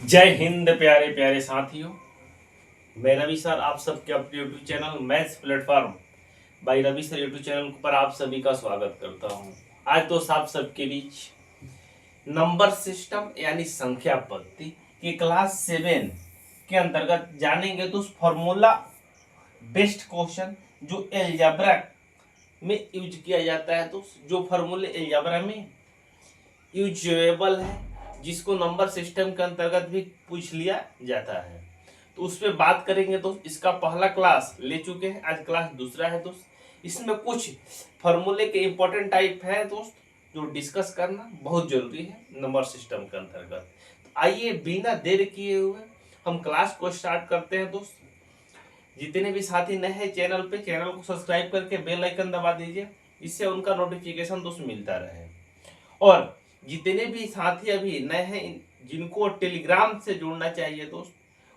जय हिंद प्यारे प्यारे साथियों। मैं रवि सर आप सबके अपने YouTube channel maths platform by Ravi sir YouTube channel पर आप सभी का स्वागत करता हूं। आज दोस्त आप सबके बीच नंबर सिस्टम यानी संख्या पद्धति के क्लास 7 के अंतर्गत जानेंगे तो फॉर्मूला बेस्ड क्वेश्चन जो एलजेब्रा में यूज किया जाता है। तो जो फॉर्मूले एलजेब्रा में यूजेबल है, जिसको नंबर सिस्टम के अंतर्गत भी पूछ लिया जाता है, तो उस पर बात करेंगे। तो इसका पहला क्लास ले चुके हैं, आज क्लास दूसरा है दोस्त। इसमें कुछ फॉर्मूले के इंपॉर्टेंट टाइप है दोस्त, जो डिस्कस करना बहुत जरूरी है नंबर सिस्टम के अंतर्गत। तो आइए बिना देर किए हुए हम क्लास को स्टार्ट करते हैं दोस्त। जितने भी साथी नए हैं चैनल पे, चैनल को सब्सक्राइब करके बेल आइकन दबा दीजिए, इससे उनका नोटिफिकेशन दोस्त मिलता रहे। और जितने भी साथी अभी नए हैं, जिनको टेलीग्राम से जुड़ना चाहिए दोस्त,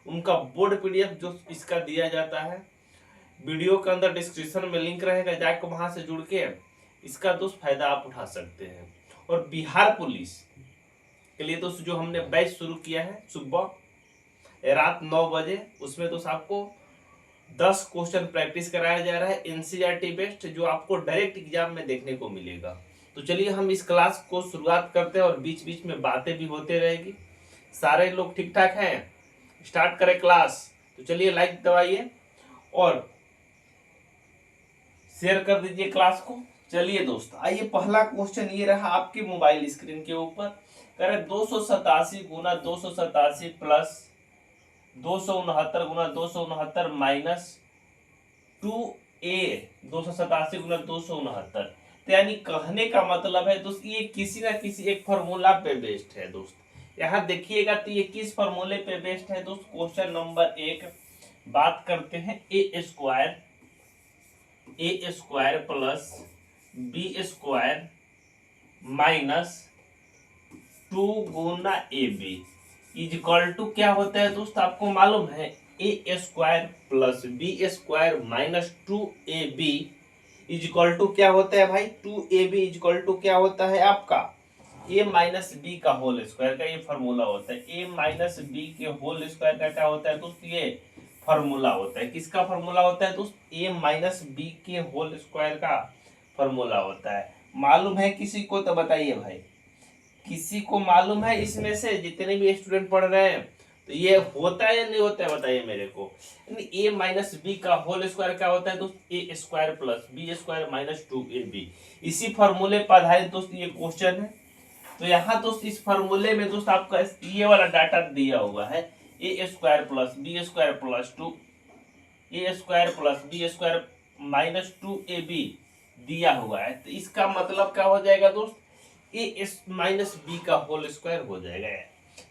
उनका बोर्ड पीडीएफ जो इसका दिया जाता है, वीडियो के अंदर डिस्क्रिप्शन में लिंक रहेगा, जाकर वहां से जुड़ के इसका दोस्त फायदा आप उठा सकते हैं। और बिहार पुलिस के लिए दोस्त जो हमने बैच शुरू किया है सुबह रात 9 बजे, उसमें दोस्त आपको 10 क्वेश्चन प्रैक्टिस कराया जा रहा है एनसीईआरटी बेस्ड, जो आपको डायरेक्ट एग्जाम में देखने को मिलेगा। तो चलिए हम इस क्लास को शुरुआत करते हैं और बीच बीच में बातें भी होते रहेगी। सारे लोग ठीक ठाक हैं, स्टार्ट करें क्लास। तो चलिए लाइक दबाइए और शेयर कर दीजिए क्लास को। चलिए दोस्त आइए, पहला क्वेश्चन ये रहा आपके मोबाइल स्क्रीन के ऊपर। करें 287 गुना 287 प्लस 269 गुना 269 माइनस 2a 287 गुना 269। तो यानी कहने का मतलब है दोस्त, ये किसी ना किसी एक फॉर्मूला पे बेस्ड है दोस्त। यहाँ देखिएगा तो ये किस फॉर्मूले पे बेस्ड है दोस्त। क्वेश्चन नंबर 1 बात करते हैं A square plus B square minus 2 गुना ए बी इजक्वल टू क्या होता है दोस्त, आपको मालूम है A square plus B square minus 2ab is equal to क्या होता है भाई, 2ab इजक्वल टू क्या होता है आपका a माइनस बी का होल स्क्वायर का ये फॉर्मूला होता है। a माइनस बी के होल स्क्वायर का क्या होता है दोस्त, ये फॉर्मूला होता है। किसका फॉर्मूला होता है दोस्त, a माइनस बी के होल स्क्वायर का फॉर्मूला होता है। मालूम है किसी को तो बताइए भाई, किसी को मालूम है इसमें से जितने भी स्टूडेंट पढ़ रहे हैं, तो ये होता है या नहीं होता है बताइए मेरे को। a माइनस बी का होल स्क्वायर क्या होता है दोस्त, A square plus B square minus 2ab। इसी फॉर्मूले पर आधारित दोस्त ये क्वेश्चन है। तो यहाँ दोस्त इस फॉर्मूले में दोस्त आपका ये वाला डाटा दिया हुआ है, A square plus B square plus 2 A square plus B square minus 2ab दिया हुआ है। तो इसका मतलब क्या हो जाएगा दोस्त, ए माइनस बी का होल स्क्वायर हो जाएगा।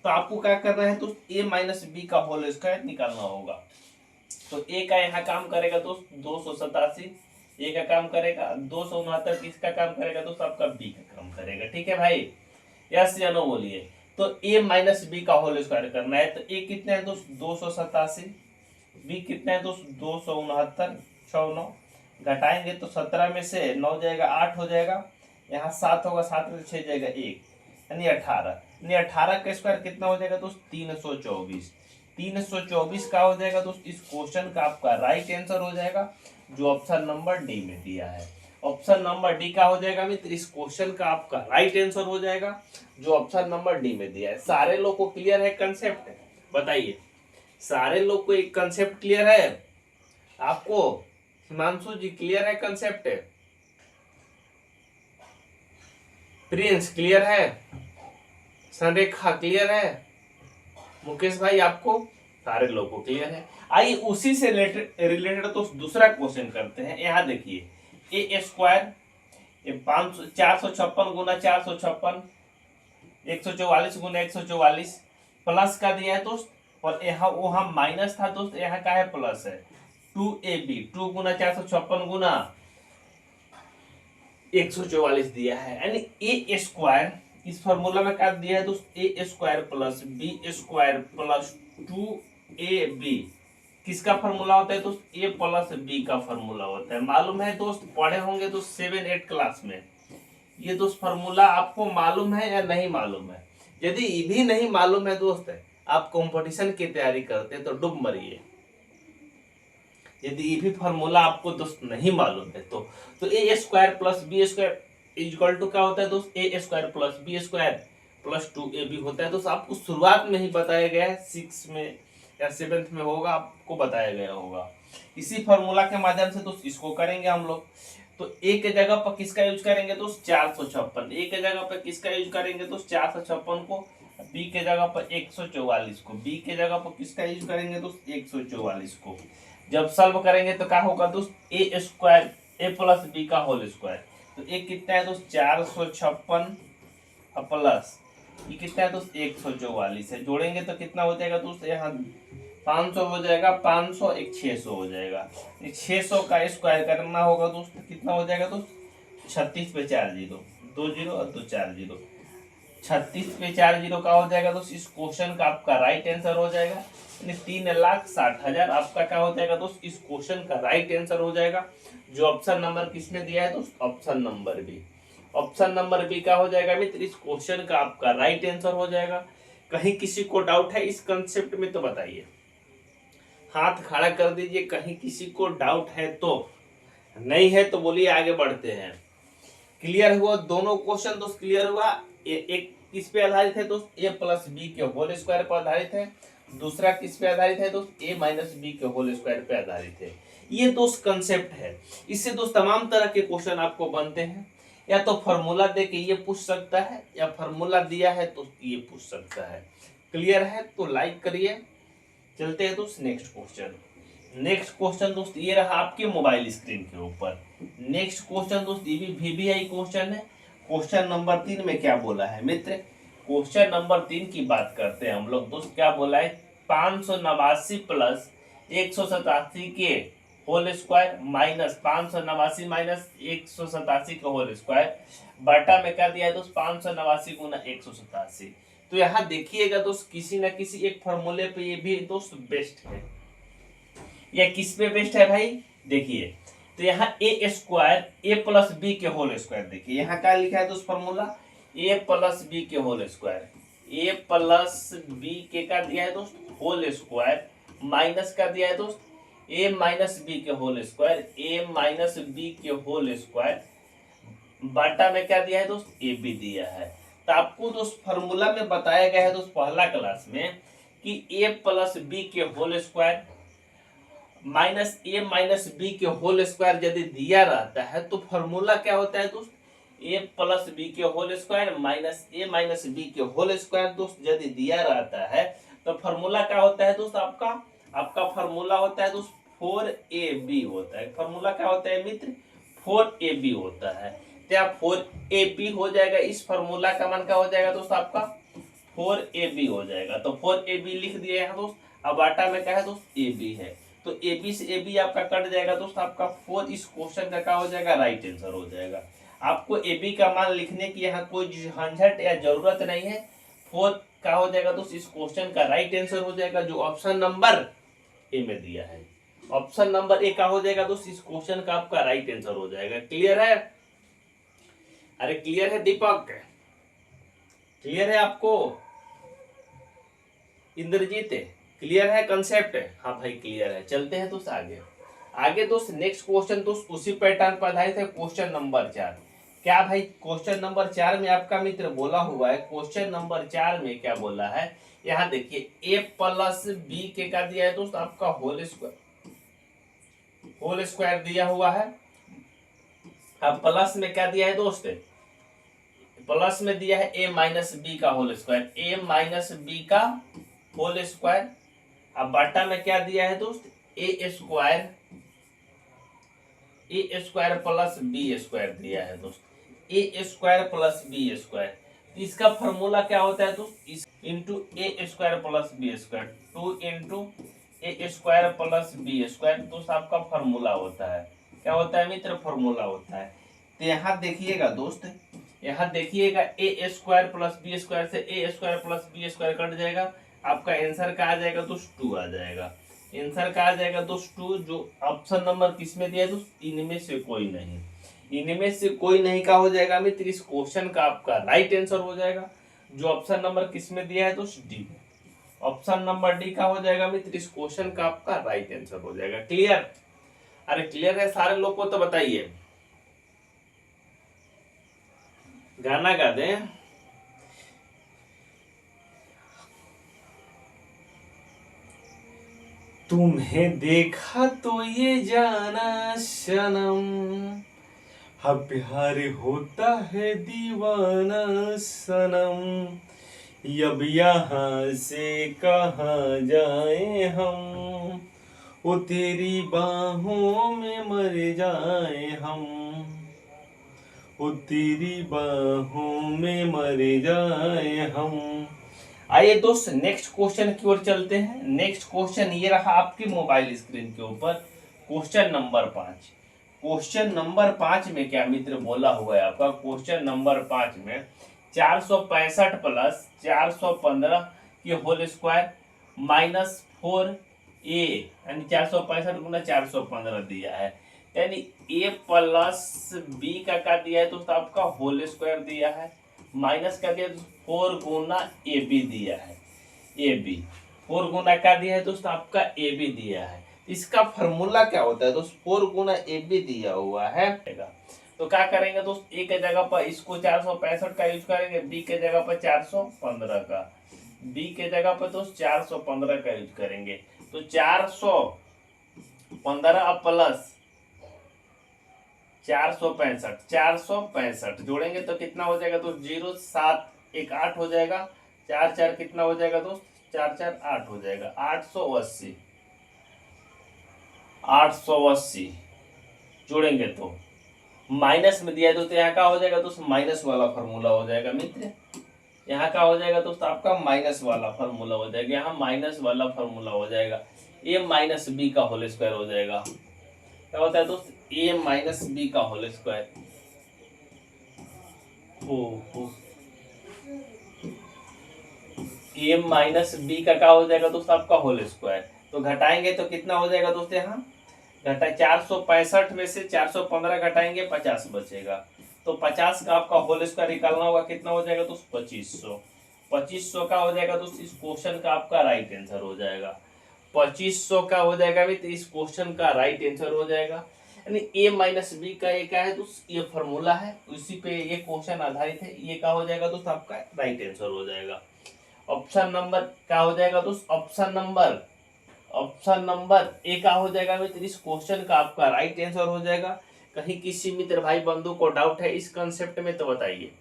तो आपको क्या करना है दोस्त, ए माइनस बी का होल स्क्वायर निकालना होगा। तो ए का यहाँ काम करेगा दोस्त 287, ए का काम करेगा 269, किसका काम करेगा दोस्त, आपका बी का काम करेगा। ठीक है भाई, यस या नो बोलिए। तो ए माइनस बी का होल स्क्वायर करना है। तो ए कितना है दोस्त 287, बी कितना है दोस्त 269, 6 घटाएंगे तो 17 में से 9 जाएगा 8 हो जाएगा, यहाँ 7 होगा, 7 में से 6 जाएगा 1, यानी 18। यानी 18 का स्क्वायर कितना हो जाएगा दोस्त 324। 324 का हो जाएगा दोस्त इस क्वेश्चन का आपका राइट आंसर हो जाएगा, जो ऑप्शन नंबर डी में दिया है। ऑप्शन नंबर डी का हो जाएगा मित्र, इस क्वेश्चन का आपका राइट आंसर हो जाएगा, जो ऑप्शन नंबर डी में दिया है। सारे लोग को क्लियर है कंसेप्ट, बताइए सारे लोग को एक कंसेप्ट क्लियर है आपको। हिमांशु जी क्लियर है कंसेप्ट, प्रिंस क्लियर है, संरेखा क्लियर है, मुकेश भाई आपको, सारे लोगों को क्लियर है। आइए उसी से रिलेटेड तो दूसरा क्वेश्चन करते हैं। यहाँ देखिए ए स्क्वायर 456 गुना 456 144 गुना 144 प्लस का दिया है दोस्त, और यहाँ वहां माइनस था दोस्त, यहाँ का है प्लस है 2ab 2 गुना 456 गुना 144 दिया है। यानी ए स्क्वायर इस फॉर्मूला में क्या दिया है दोस्त, A square plus B square plus 2ab किसका फॉर्मूला होता है दोस्त, ए प्लस बी का फॉर्मूला होता है। मालूम है दोस्त, पढ़े होंगे दोस्त 7-8 क्लास में। ये दोस्त फॉर्मूला आपको मालूम है या नहीं मालूम है? यदि भी नहीं मालूम है दोस्त आप कंपटीशन की तैयारी करते तो डूब मरिए। यदि ये भी फॉर्मूला आपको दोस्त नहीं मालूम है तो A square plus B square equal to क्या होता है दोस्त, A square plus B square plus 2ab होता है दोस्त। आपको शुरुआत में ही बताया गया है, 6 में या 7th में होगा, आपको बताया गया होगा। इसी फॉर्मूला के माध्यम से दोस्त इसको करेंगे हम लोग। तो ए के जगह पर किसका यूज करेंगे दोस्त, 456। ए के जगह पर किसका यूज करेंगे दोस्त, 456 को। बी के जगह पर 144 को। बी के जगह पर किसका यूज करेंगे दोस्त, 144 को। जब सॉल्व करेंगे तो क्या होगा दोस्त, A square A plus B का होल स्क्वायर। तो ए कितना है दोस्त, 456 प्लस ये कितना है दोस्त, 144 है। जोड़ेंगे तो कितना हो जाएगा दोस्त, यहाँ 500 हो जाएगा, 500 एक 600 हो जाएगा। 600 का स्क्वायर करना होगा दोस्त, कितना हो जाएगा दोस्त, 36 पे 4 जीरो, 2 जीरो और 2 4 जीरो, 36 पे 4 जीरो का हो जाएगा दोस्त। इस क्वेश्चन का आपका राइट आंसर हो जाएगा, यानी 3,60,000 आपका क्या हो जाएगा दोस्त, इस क्वेश्चन का राइट आंसर हो जाएगा। जो ऑप्शन नंबर किसने दिया है दोस्त, option number B. Option number B का हो जाएगा मित्र, इस क्वेश्चन का आपका राइट आंसर हो जाएगा। कहीं किसी को डाउट है इस कंसेप्ट में तो बताइए, हाथ खड़ा कर दीजिए। कहीं किसी को डाउट है तो, नहीं है तो बोलिए, आगे बढ़ते हैं। क्लियर हुआ दोनों क्वेश्चन दोस्त, क्लियर हुआ। एक किस पे आधारित है दोस्त, ए प्लस बी के होल स्क्वायर पर आधारित है। दूसरा किस पे आधारित है दोस्त, ए माइनस बी के होल स्क्वायर पे आधारित है। ये दोस्त कंसेप्ट है। इससे दोस्त तमाम तरह के क्वेश्चन आपको बनते हैं। या तो फॉर्मूला दे के ये पूछ सकता है, या फॉर्मूला दिया है तो ये पूछ सकता है। क्लियर है तो लाइक करिए। चलते हैं दोस्त नेक्स्ट क्वेश्चन। नेक्स्ट क्वेश्चन दोस्त ये रहा आपके मोबाइल स्क्रीन के ऊपर। नेक्स्ट क्वेश्चन दोस्त ये भी VBI क्वेश्चन है। क्वेश्चन नंबर 3 में क्या बोला है मित्र, क्वेश्चन नंबर 3 की बात करते हैं हम लोग दोस्त। क्या बोला है, 589 प्लस 187 के होल स्क्वायर माइनस 589 माइनस 187 का होल स्क्वायर बटा में क्या दिया है दोस्त, 589 गुना 187। तो यहाँ देखिएगा दोस्त, किसी ना किसी एक फॉर्मूले पे ये भी दोस्त बेस्ट है। या किस पे बेस्ट है भाई, देखिए तो यहाँ ए स्क्वायर ए प्लस बी के होल स्क्वायर, देखिए यहाँ क्या लिखा है दोस्त फॉर्मूला, ए प्लस बी के होल स्क्वायर। ए प्लस बी के का दिया है दोस्त होल स्क्वायर, माइनस का दिया है दोस्त ए माइनस बी के whole square, A minus B के होल स्क्वायर बाटा में क्या दिया है दोस्त, ए बी दिया है। तो आपको दोस्त फॉर्मूला में बताया गया है दोस्त पहला क्लास में कि ए प्लस बी के होल स्क्वायर माइनस ए माइनस बी के होल स्क्वायर यदि दिया रहता है तो फॉर्मूला क्या होता है दोस्त, ए प्लस बी के होल स्क्वायर माइनस ए माइनस बी के होल स्क्वायर दोस्त यदि दिया रहता है तो फॉर्मूला क्या होता है दोस्त, आपका फॉर्मूला होता है दोस्त 4ab होता है। फॉर्मूला क्या होता है मित्र, 4ab होता है। क्या 4ab हो जाएगा, इस फॉर्मूला का मान क्या हो जाएगा दोस्त आपका 4ab हो जाएगा। तो 4ab लिख दिए यहाँ दोस्त। अब आटा में क्या है दोस्त, ab है, तो ab से ab आपका कट जाएगा दोस्त, आपका 4 इस क्वेश्चन का क्या हो जाएगा, राइट आंसर हो जाएगा। आपको ab का मान लिखने की यहाँ कोई झंझट या जरूरत नहीं है। 4 का हो जाएगा दोस्त इस क्वेश्चन का राइट आंसर हो जाएगा, जो ऑप्शन नंबर ए में दिया है। ऑप्शन नंबर ए का हो जाएगा दोस्त इस क्वेश्चन का आपका राइट आंसर हो जाएगा। क्लियर है, अरे क्लियर है दीपक, क्लियर है आपको इंद्रजीत, क्लियर है कंसेप्ट, हाँ भाई क्लियर है। चलते हैं दोस्त आगे दोस्त नेक्स्ट क्वेश्चन दोस्त उसी पैटर्न पर आधारित है। क्वेश्चन नंबर 4 क्या भाई, क्वेश्चन नंबर 4 में आपका मित्र बोला हुआ है, क्वेश्चन नंबर 4 में क्या बोला है, यहाँ देखिए ए प्लस बी के का दिया है दोस्त आपका होल स्क्वायर दिया हुआ है। अब प्लस में क्या दिया है दोस्त, प्लस में दिया है ए माइनस बी का whole square, A minus B का होल स्क्वायर। अब बाटा में क्या दिया है दोस्त, A square plus B square दिया है दोस्त, A square plus B square. इसका फॉर्मूला क्या होता है दोस्त, इस into A square plus B square, 2 into A square plus B square दोस्त आपका फॉर्मूला होता है। क्या होता है मित्र, फॉर्मूला होता है। तो यहाँ देखिएगा दोस्त, यहाँ देखिएगा A square plus B square से A square plus B square cut जाएगा, आपका आंसर का आ जाएगा दोस्त 2 आ जाएगा। आंसर का आ जाएगा दोस्त 2, जो ऑप्शन नंबर किसमें दिया है दोस्त, इनमें से कोई नहीं, इनमें से कोई नहीं का हो जाएगा मित्र, इस क्वेश्चन का आपका राइट आंसर हो जाएगा। जो ऑप्शन नंबर किसमें दिया है दोस्त, डी, ऑप्शन नंबर डी का हो जाएगा मित्र इस क्वेश्चन का आपका राइट आंसर हो जाएगा। क्लियर? अरे क्लियर है सारे लोग को तो बताइए, गाना गा दें। तुम्हें देखा तो ये जाना सनम, हाँ प्यार होता है दीवाना सनम, अब यहाँ से कहाँ जाए हम, वो तेरी बाहों में मर जाए हम, वो तेरी बाहों में मर जाए हम। आइए दोस्त नेक्स्ट क्वेश्चन की ओर चलते हैं। नेक्स्ट क्वेश्चन ये रहा आपकी मोबाइल स्क्रीन के ऊपर, क्वेश्चन नंबर 5। क्वेश्चन नंबर 5 में क्या मित्र बोला हुआ है आपका, क्वेश्चन नंबर 5 में 465 प्लस 415 की होल स्क्वायर माइनस 4a यानी 465 गुना 415 दिया है, यानी a प्लस बी का दिया है तो आपका होल स्क्वायर दिया है, माइनस का दिया तो 4 गुना ए बी दिया है, ए बी 4 गुना का दिया है दोस्त आपका ए बी दिया है। इसका फॉर्मूला क्या होता है दोस्त, 4 गुना ए बी दिया हुआ है, तो क्या करेंगे दोस्त, ए के जगह पर इसको 465 का यूज करेंगे, बी के जगह पर 415 का, बी के जगह पर दोस्त 415 का यूज करेंगे, तो 415 प्लस 465 जोड़ेंगे तो कितना हो जाएगा तो 0 7 1 8 हो जाएगा, 4 4 कितना हो जाएगा दोस्त 4 4 8 हो जाएगा, 880 जोड़ेंगे तो माइनस में दिया है तो यहाँ का हो जाएगा दोस्त माइनस वाला फॉर्मूला हो जाएगा मित्र, यहाँ का हो जाएगा दोस्त आपका माइनस वाला फॉर्मूला हो जाएगा, यहाँ माइनस वाला फॉर्मूला हो जाएगा, ए माइनस बी का होल स्क्वायर हो जाएगा। क्या होता है दोस्त ए माइनस बी का whole square, A minus B का क्या हो जाएगा दोस्त आपका होल स्क्वायर, तो घटाएंगे तो कितना हो जाएगा दोस्त, यहाँ घटा 465 में से 415 घटाएंगे 50 बचेगा, तो 50 का आपका होल स्क्वायर निकालना होगा, कितना हो जाएगा दोस्त 2500 का हो जाएगा दोस्त इस क्वेश्चन का आपका राइट आंसर हो जाएगा, 2500 का हो जाएगा भी तो इस क्वेश्चन का राइट आंसर हो जाएगा। यानी ए माइनस बी का ये क्या है दोस्त, ये फॉर्मूला है, उसी पे ये क्वेश्चन आधारित है, ये क्या हो जाएगा दोस्त आपका राइट आंसर हो जाएगा। ऑप्शन नंबर क्या हो जाएगा दोस्त, ऑप्शन नंबर ए का हो जाएगा मित्र इस क्वेश्चन का आपका राइट आंसर हो जाएगा। कहीं किसी मित्र भाई बंधु को डाउट है इस कंसेप्ट में तो बताइए,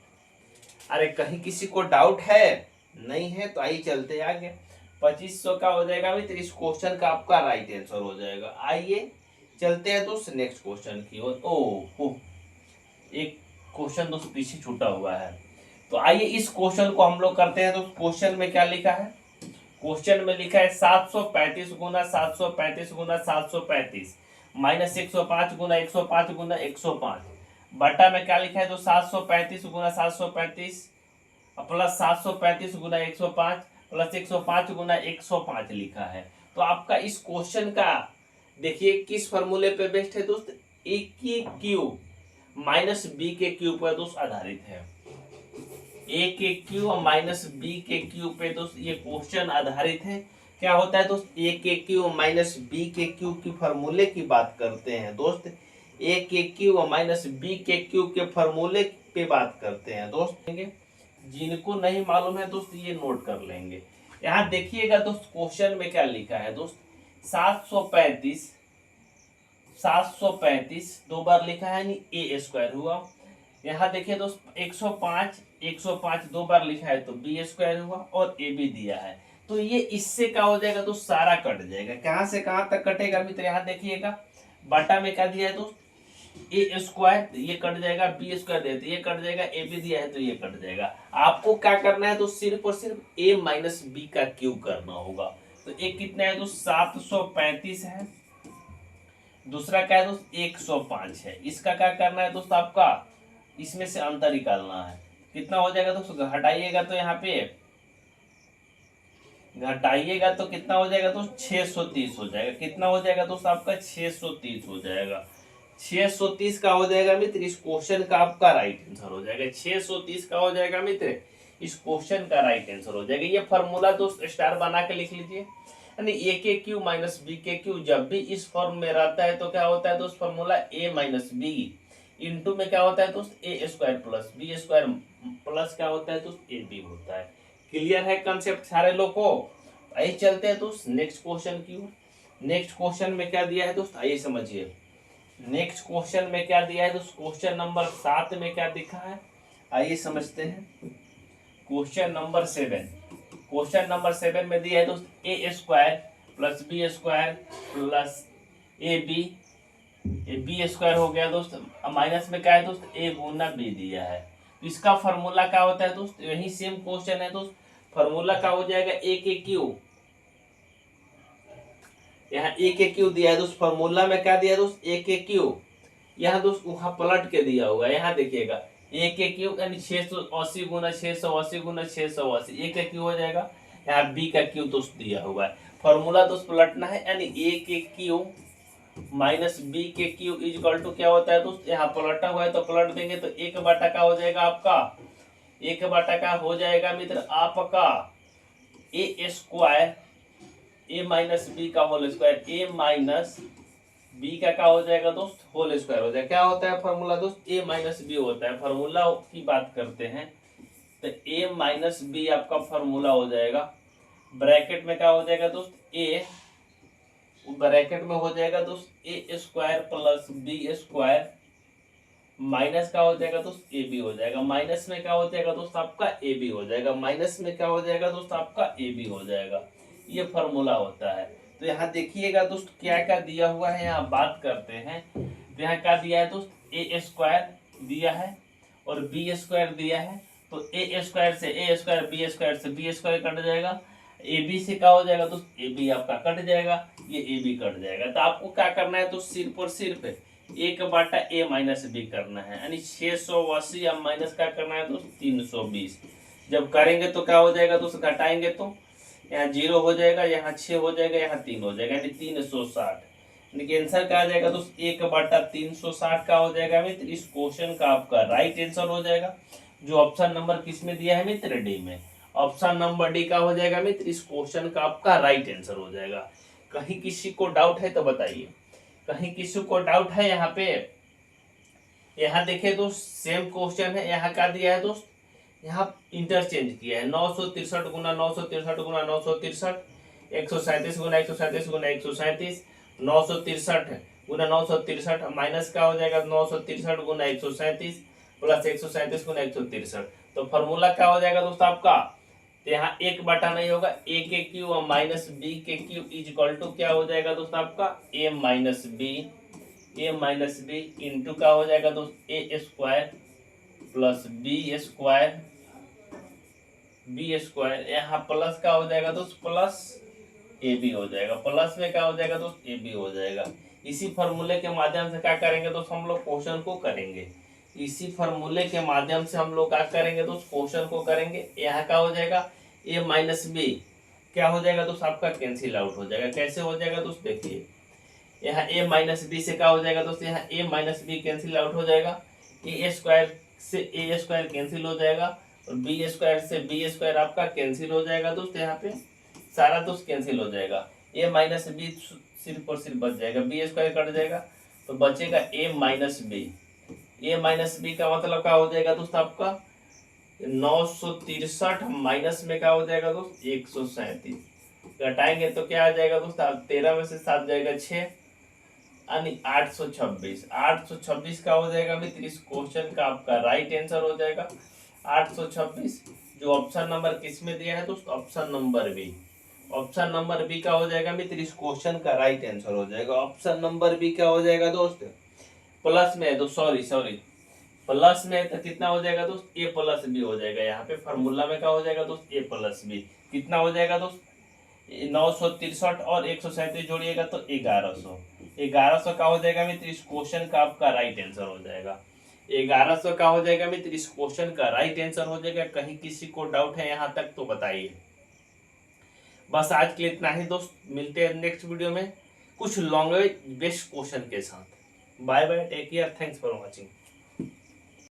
अरे कहीं किसी को डाउट है, नहीं है तो आइए चलते आगे। 2500 का हो जाएगा मित्र इस क्वेश्चन का आपका राइट आंसर हो जाएगा। आइए चलते हैं दोस्त नेक्स्ट क्वेश्चन की ओर। ओह एक क्वेश्चन दोस्त पीछे छूटा हुआ है, तो आइए इस क्वेश्चन को हम लोग करते हैं। तो क्वेश्चन में क्या लिखा है, क्वेश्चन में लिखा है 735 गुना 735 गुना 735 माइनस 105 गुना 105 गुना 105 बटा में क्या लिखा है तो 735 गुना 735 प्लस 735 गुना 105 प्लस 105 गुना 105 लिखा है। तो आपका इस क्वेश्चन का देखिए किस फॉर्मूले पे बेस्ड है दोस्त, ए के क्यूब माइनस बी के क्यूब पर दोस्त आधारित है, ए के क्यूब माइनस बी के क्यूब पे दोस्त ये क्वेश्चन आधारित है। क्या होता है दोस्त, ए के क्यूब माइनस बी के क्यूब की फॉर्मूले की बात करते हैं दोस्त, ए के क्यूब माइनस बी के क्यूब के फॉर्मूले पे बात करते हैं दोस्त। जिनको नहीं मालूम है दोस्त ये नोट कर लेंगे। यहाँ देखिएगा दोस्त क्वेश्चन में क्या लिखा है दोस्त, 735 दो बार लिखा है यानी ए स्क्वायर हुआ। यहाँ देखिए दोस्त 105 दो बार लिखा है तो बी स्क्वायर हुआ और ए बी दिया है, तो ये इससे क्या हो जाएगा दोस्त सारा कट जाएगा। कहाँ से कहाँ तक कटेगा मित्र, यहाँ देखिएगा बटा में क्या दिया है दोस्त ए स्क्वायर, ये कट जाएगा, बी स्क्वायर दिया तो ये कट जाएगा, ए बी दिया है तो ये कट जाएगा। आपको क्या करना है तो सिर्फ और सिर्फ ए माइनस बी का क्यूब करना होगा। तो एक कितना है दोस्त 735 है, दूसरा क्या है दोस्त 105 है। इसका क्या करना है दोस्त, आपका इसमें से अंतर निकालना है। कितना हो जाएगा दोस्त, घटाइएगा तो यहाँ पे घटाइएगा तो कितना हो जाएगा दोस्त 630 हो जाएगा। कितना हो जाएगा दोस्त आपका 630 हो जाएगा। 630 का हो जाएगा मित्र इस क्वेश्चन का आपका राइट आंसर हो जाएगा। 630 का हो जाएगा मित्र इस क्वेश्चन का राइट आंसर हो जाएगा। ये फॉर्मूला दोस्त स्टार बना के लिख लीजिए, यानी ए के क्यू माइनस बी के क्यू जब भी इस फॉर्म में रहता है तो क्या होता है दोस्त, formula A minus B into में क्या होता है दोस्त, A square plus B square plus क्या होता है दोस्त, ए बी होता है। क्लियर है कंसेप्ट सारे लोग को? आइए चलते हैं दोस्त नेक्स्ट क्वेश्चन की ओर। नेक्स्ट क्वेश्चन में क्या दिया है दोस्त, आइए समझिए। नेक्स्ट क्वेश्चन में क्या दिया है दोस्त, क्वेश्चन नंबर 7 में क्या दिखा है, आइए समझते हैं। क्वेश्चन नंबर 7, क्वेश्चन नंबर 7 में दिया है दोस्त A square plus B square plus A B square हो गया दोस्त, माइनस में क्या है दोस्त, ए गुना बी दिया है। तो इसका फॉर्मूला क्या होता है दोस्त, यही सेम क्वेश्चन है दोस्त। फॉर्मूला क्या हो जाएगा, ए के क्यू, यहाँ ए के क्यू दिया है दोस्त, फॉर्मूला में क्या दिया है दोस्त, ए के क्यू। यहाँ दोस्त वहां पलट के दिया होगा, यहाँ देखिएगा ए के क्यू यानी 680 गुना 680 गुना 680, ए का क्यू हो जाएगा। यहाँ बी का क्यू दोस्त दिया हुआ है, फॉर्मूला दोस्त पलटना है, यानी ए के क्यू माइनस बी के क्यू इज इक्वल टू क्या होता है दोस्त, यहाँ पलटा हुआ है तो पलट देंगे तो एक बाटा का हो जाएगा आपका, एक बाटा का हो जाएगा मित्र आपका ए स्क्वायर ए माइनस बी का whole square, A minus B का क्या हो जाएगा दोस्त, होल स्क्वायर हो जाएगा। क्या होता है फॉर्मूला दोस्त, ए माइनस बी होता है। फॉर्मूला की बात करते हैं तो ए माइनस बी आपका फॉर्मूला हो जाएगा, ब्रैकेट में क्या हो जाएगा दोस्त, ए ब्रैकेट में हो जाएगा दोस्त A square plus B square minus क्या हो जाएगा दोस्त, ए बी हो जाएगा। माइनस में क्या हो जाएगा दोस्त आपका, ए बी हो जाएगा। माइनस में क्या हो जाएगा दोस्त आपका, ए बी हो जाएगा। ये फॉर्मूला होता है। तो यहाँ देखिएगा दोस्त क्या क्या दिया हुआ है, यहाँ बात करते हैं। तो यहाँ क्या दिया है दोस्त, ए स्क्वायर दिया है और बी स्क्वायर दिया है। तो ए स्क्वायर से ए स्क्वायर, बी स्क्वायर से बी स्क्वायर कट जाएगा, ए बी से क्या हो जाएगा दोस्त, ए बी आपका कट जाएगा, ये ए बी कट जाएगा। तो आपको क्या करना है तो सिर्फ और सिर्फ एक बाटा ए माइनस बी करना है, यानी 680 अब माइनस क्या करना है दोस्त, 320। जब करेंगे तो क्या हो जाएगा दोस्त, घटाएंगे तो यहाँ 0 हो जाएगा, यहाँ 6 हो जाएगा, यहाँ 3 हो जाएगा, यानी 360। यानी आंसर क्या आ जाएगा दोस्त, 1/360 का हो जाएगा मित्र। इस क्वेश्चन का आपका राइट आंसर हो जाएगा, जो ऑप्शन नंबर किस में दिया है मित्र, डी में। ऑप्शन नंबर डी का हो जाएगा मित्र, इस क्वेश्चन का आपका राइट आंसर हो जाएगा। कहीं किसी को डाउट है तो बताइए, कहीं किसी को डाउट है यहाँ पे? यहाँ देखिए दोस्त सेम क्वेश्चन है, यहाँ क्या दिया है दोस्त, यहाँ इंटरचेंज किया है 963 गुना 963 गुना 963, 137 गुना 137 गुना 137, 963 गुना 963 माइनस क्या हो जाएगा 963 गुना 137 प्लस 137 गुना 163। तो फॉर्मूला क्या हो जाएगा दोस्त आपका, तो यहाँ एक बाटा नहीं होगा, ए के क्यू और माइनस बी के क्यू इज इक्वल टू क्या हो जाएगा दोस्त आपका, ए माइनस बी इंटू क्या हो जाएगा दोस्त, A square plus B square यहाँ प्लस क्या हो जाएगा दोस्त, प्लस ए बी हो जाएगा। प्लस में क्या हो जाएगा दोस्त, ए बी हो जाएगा। इसी फॉर्मूले के माध्यम से क्या करेंगे दोस्त, हम लोग क्वेश्चन को करेंगे। इसी फॉर्मूले के माध्यम से हम लोग क्या करेंगे दोस्त, क्वेश्चन को करेंगे। यहाँ क्या हो जाएगा, ए माइनस बी क्या हो जाएगा दोस्त आपका, कैंसिल आउट हो जाएगा। कैसे हो जाएगा दोस्त, देखिए यहाँ ए माइनस बी से क्या हो जाएगा दोस्त, यहाँ ए माइनस बी कैंसिल आउट हो जाएगा, ए स्क्वायर से ए स्क्वायर कैंसिल हो जाएगा और बी स्क्वायर से बी स्क्वायर आपका कैंसिल हो जाएगा दोस्त। यहाँ पे सारा दोस्त कैंसिल हो जाएगा, ए माइनस बी सिर्फ और सिर्फ बच जाएगा, बी स्क्वायर कट जाएगा तो बचेगा ए माइनस बी। ए माइनस बी का मतलब क्या हो जाएगा दोस्त आपका 963 माइनस में क्या हो जाएगा दोस्त 137, घटाएंगे तो क्या आ जाएगा दोस्त, 13 में से 7 जाएगा 6 यानी 826 का हो जाएगा मित्र। इस क्वेश्चन का आपका राइट आंसर हो जाएगा 826, जो ऑप्शन नंबर किस में दिया है दोस्त, option number B. Option number B का हो जाएगा मित्र, इस क्वेश्चन का राइट आंसर हो जाएगा। ऑप्शन नंबर बी क्या हो जाएगा दोस्त, प्लस में है तो सॉरी प्लस में है तो कितना हो जाएगा दोस्त, ए प्लस बी हो जाएगा। यहाँ पे फॉर्मूला में क्या हो जाएगा दोस्त, ए प्लस बी कितना हो जाएगा दोस्त, 963 और 137 जोड़िएगा तो 1100 का हो जाएगा मित्र। इस क्वेश्चन का आपका राइट आंसर हो जाएगा 1100 का हो जाएगा मित्र। इस क्वेश्चन का राइट आंसर हो जाएगा। कहीं किसी को डाउट है यहाँ तक तो बताइए। बस आज के लिए इतना ही दोस्त, मिलते हैं नेक्स्ट वीडियो में कुछ लॉन्ग बेस्ट क्वेश्चन के साथ। Bye bye, take care, thanks for watching.